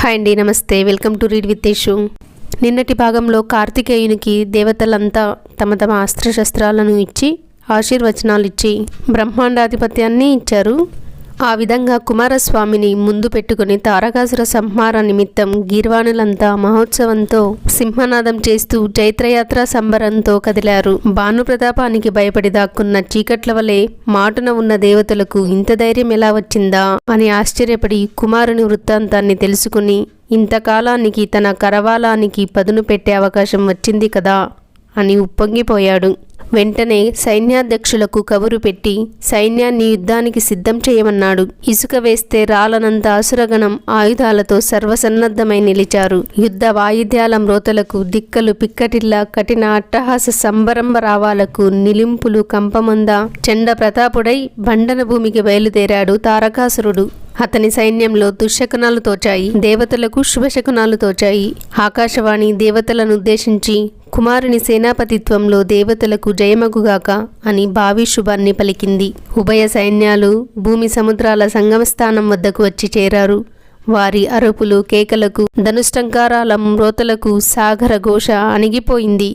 Hi అండి, నమస్తే. Welcome to read with Yashu. నిన్నటి భాగంలో కార్తికేయునికి దేవతలంతా తమ తమ అస్త్రశస్త్రాలను ఇచ్చి ఆశీర్వచనాలు ఇచ్చి బ్రహ్మాండాధిపత్యాన్ని ఇచ్చారు. ఆ విధంగా కుమారస్వామిని ముందు పెట్టుకుని తారకాసుర సంహార నిమిత్తం గీర్వాణులంతా మహోత్సవంతో సింహనాదం చేస్తూ చైత్రయాత్ర సంబరంతో కదిలారు. భానుప్రతాపానికి భయపడి దాక్కున్న చీకట్ల వలె మాటున ఉన్న దేవతలకు ఇంత ధైర్యం ఎలా వచ్చిందా అని ఆశ్చర్యపడి కుమారుని వృత్తాంతాన్ని తెలుసుకుని ఇంతకాలానికి తన కరవాలానికి పదును పెట్టే అవకాశం వచ్చింది కదా అని ఉప్పొంగిపోయాడు. వెంటనే సైన్యాధ్యక్షులకు కబురు పెట్టి సైన్యాన్ని యుద్ధానికి సిద్ధం చేయమన్నాడు. ఇసుక వేస్తే రాలనంత అసురగణం ఆయుధాలతో సర్వసన్నద్ధమై నిలిచారు. యుద్ధ వాయిద్యాల మ్రోతలకు దిక్కలు పిక్కటిల్లా కఠిన అట్టహాస సంబరంభ రావాలకు నిలింపులు కంపమంద చండ ప్రతాపుడై బండన భూమికి బయలుదేరాడు తారకాసురుడు. అతని సైన్యంలో దుశ్శకునాలు తోచాయి, దేవతలకు శుభశకునాలు తోచాయి. ఆకాశవాణి దేవతలను ఉద్దేశించి కుమారుని సేనాపతిత్వంలో దేవతలకు జయమగుగాక అని భావి శుభాన్ని పలికింది. ఉభయ సైన్యాలు భూమి సముద్రాల సంగమస్థానం వద్దకు వచ్చి చేరారు. వారి అరుపులు కేకలకు ధనుష్టంకారాల మ్రోతలకు సాగర ఘోష అణిగిపోయింది.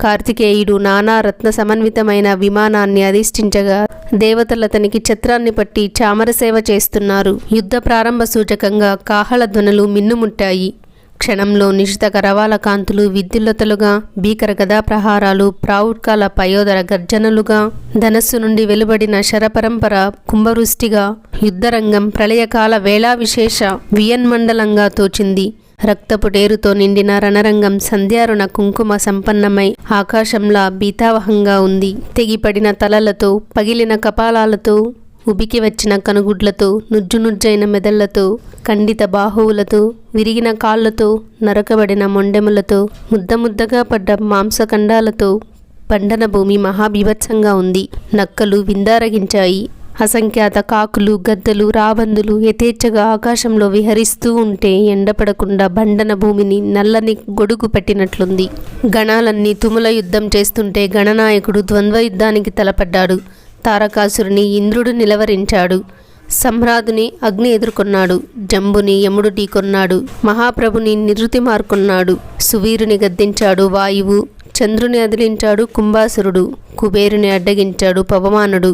కార్తికేయుడు నానా రత్న సమన్వితమైన విమానాన్ని అధిష్ఠించగా దేవతలతనికి ఛత్రాన్ని పట్టి చామరసేవ చేస్తున్నారు. యుద్ధ ప్రారంభ సూచకంగా కాహళ ధ్వనులు మిన్నుముట్టాయి. క్షణంలో నిశిత కరవాల కాంతులు విద్యుల్లతలుగా, భీకర గదా ప్రహారాలు ప్రావుట్కాల పయోదర గర్జనలుగా, ధనస్సు నుండి వెలువడిన శరపరంపర కుంభవృష్టిగా యుద్ధరంగం ప్రళయకాల వేళా విశేష వియన్మండలంగా తోచింది. రక్తపుటేరుతో నిండిన రణరంగం సంధ్యారుణ కుంకుమ సంపన్నమై ఆకాశంలా బీతావహంగా ఉంది. తెగిపడిన తలలతో, పగిలిన కపాలాలతో, ఉబికి వచ్చిన కనుగుడ్లతో, నుజ్జునుజ్జైన మెదళ్లతో, ఖండిత బాహువులతో, విరిగిన కాళ్లతో, నరకబడిన మొండెములతో, ముద్దముద్దగా పడ్డ మాంసఖండాలతో బండన భూమి మహాబీభత్సంగా ఉంది. నక్కలు విందారగించాయి. అసంఖ్యాత కాకులు, గద్దలు, రాబందులు యథేచ్ఛగా ఆకాశంలో విహరిస్తూ ఉంటే ఎండపడకుండా బండన భూమిని నల్లని గొడుగు పట్టినట్లుంది. గణాలన్నీ తుముల యుద్ధం చేస్తుంటే గణనాయకుడు ద్వంద్వ యుద్ధానికి తలపడ్డాడు. తారకాసురుని ఇంద్రుడు నిలవరించాడు. సమ్రాదుని అగ్ని ఎదుర్కొన్నాడు. జంబుని యముడు ఢీకొన్నాడు. మహాప్రభుని నిరుతి మార్కొన్నాడు. సువీరుని గద్దించాడు వాయువు. చంద్రుని అదిలించాడు కుంభాసురుడు. కుబేరుని అడ్డగించాడు పవమానుడు.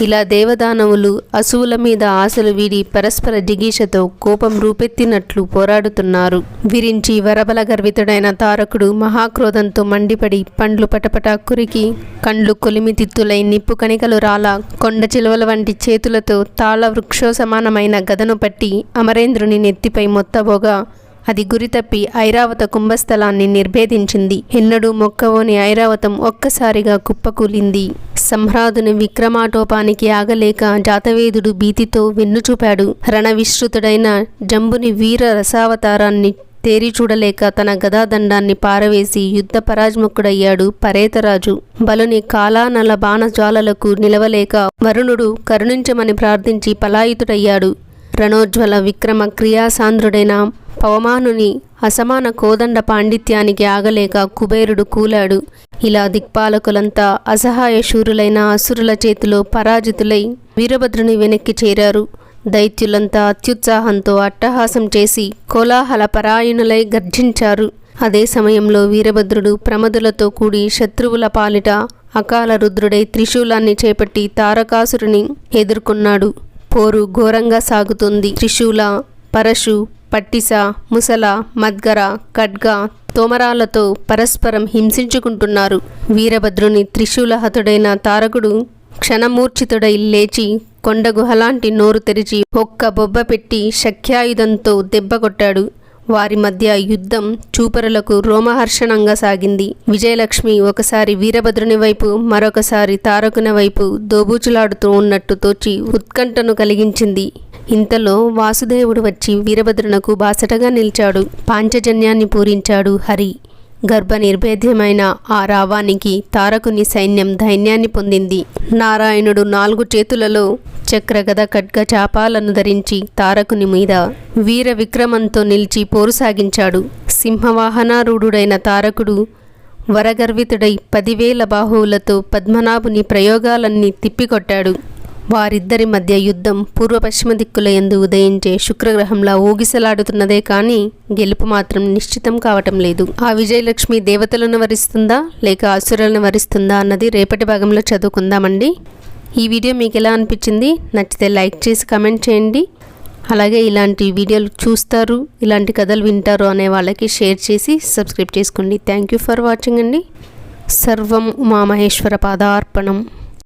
ఇలా దేవదానవులు అసువుల మీద ఆశలు వీడి పరస్పర జిగీషతో కోపం రూపెత్తినట్లు పోరాడుతున్నారు. విరించి వరబల గర్వితుడైన తారకుడు మహాక్రోధంతో మండిపడి పండ్లు పటపట కురికి, కండ్లు కొలిమితిత్తులై నిప్పు కణికలు రాల, కొండ చిలువల వంటి చేతులతో తాళ వృక్షో సమానమైన గదను పట్టి అమరేంద్రుని నెత్తిపై మొత్తబోగా అది గురితప్పి ఐరావత కుంభస్థలాన్ని నిర్భేదించింది. ఎన్నడూ మొక్కవోని ఐరావతం ఒక్కసారిగా కుప్పకూలింది. సంహ్రాదుని విక్రమాటోపానికి ఆగలేక జాతవేదుడు భీతితో వెన్నుచూపాడు. రణవిశ్రుతుడైన జంబుని వీర రసావతారాన్ని తేరి చూడలేక తన గదాదండాన్ని పారవేసి యుద్ధ పరాజ్ముఖుడయ్యాడు పరేతరాజు. బలుని కాలానల బాణజ్వాలలకు నిలవలేక వరుణుడు కరుణించమని ప్రార్థించి పలాయితుడయ్యాడు. రణోజ్వల విక్రమ క్రియాసాంద్రుడైన పవమానుని అసమాన కోదండ పాండిత్యానికి ఆగలేక కుబేరుడు కూలాడు. ఇలా దిక్పాలకులంతా అసహాయ శూరులైన అసురుల చేతిలో పరాజితులై వీరభద్రుని వెనక్కి చేరారు. దైత్యులంతా అత్యుత్సాహంతో అట్టహాసం చేసి కోలాహల పరాయణులై గర్జించారు. అదే సమయంలో వీరభద్రుడు ప్రమదులతో కూడి శత్రువుల పాలిట అకాల రుద్రుడై త్రిశూలాన్ని చేపట్టి తారకాసురుని ఎదుర్కొన్నాడు. పోరు ఘోరంగా సాగుతుంది. త్రిశూల, పరశు, పట్టిస, ముసల, మద్గర, ఖడ్గ, తోమరాలతో పరస్పరం హింసించుకుంటున్నారు. వీరభద్రుని త్రిశూలహతుడైన తారకుడు క్షణమూర్ఛితుడై లేచి కొండ గుహలాంటి నోరు తెరిచి ఒక్క బొబ్బ పెట్టి శక్యాయుధంతో దెబ్బకొట్టాడు. వారి మధ్య యుద్ధం చూపరులకు రోమహర్షణంగా సాగింది. విజయలక్ష్మి ఒకసారి వీరభద్రుని వైపు, మరొకసారి తారకుని వైపు దోబూచులాడుతూ ఉన్నట్టు తోచి ఉత్కంఠను కలిగించింది. ఇంతలో వాసుదేవుడు వచ్చి వీరభద్రునకు బాసటగా నిలిచాడు. పాంచజన్యాన్ని పూరించాడు హరి. గర్భ నిర్భేద్యమైన ఆ రావానికి తారకుని సైన్యం ధైన్యాన్ని పొందింది. నారాయణుడు 4 చేతులలో చక్రగద ఖడ్గ చాపాలను ధరించి తారకుని మీద వీర విక్రమంతో నిలిచి పోరు సాగించాడు. సింహవాహనారూఢుడైన తారకుడు వరగర్వితుడై 10,000 బాహువులతో పద్మనాభుని ప్రయోగాలన్నీ తిప్పికొట్టాడు. వారిద్దరి మధ్య యుద్ధం పూర్వ పశ్చిమ దిక్కుల యందు ఉదయించే శుక్రగ్రహంలా ఊగిసలాడుతున్నదే కానీ గెలుపు మాత్రం నిశ్చితం కావటం లేదు. ఆ విజయలక్ష్మి దేవతలను వరిస్తుందా లేక అసురులను వరిస్తుందా అన్నది రేపటి భాగంలో చదువుకుందామండి. ఈ వీడియో మీకు ఎలా అనిపించింది? నచ్చితే లైక్ చేసి కమెంట్ చేయండి. అలాగే ఇలాంటి వీడియోలు చూస్తారు, ఇలాంటి కథలు వింటారు అనే వాళ్ళకి షేర్ చేసి సబ్స్క్రైబ్ చేసుకోండి. థ్యాంక్ యూ ఫర్ వాచింగ్ అండి. సర్వం ఉమామహేశ్వర పాదార్పణం.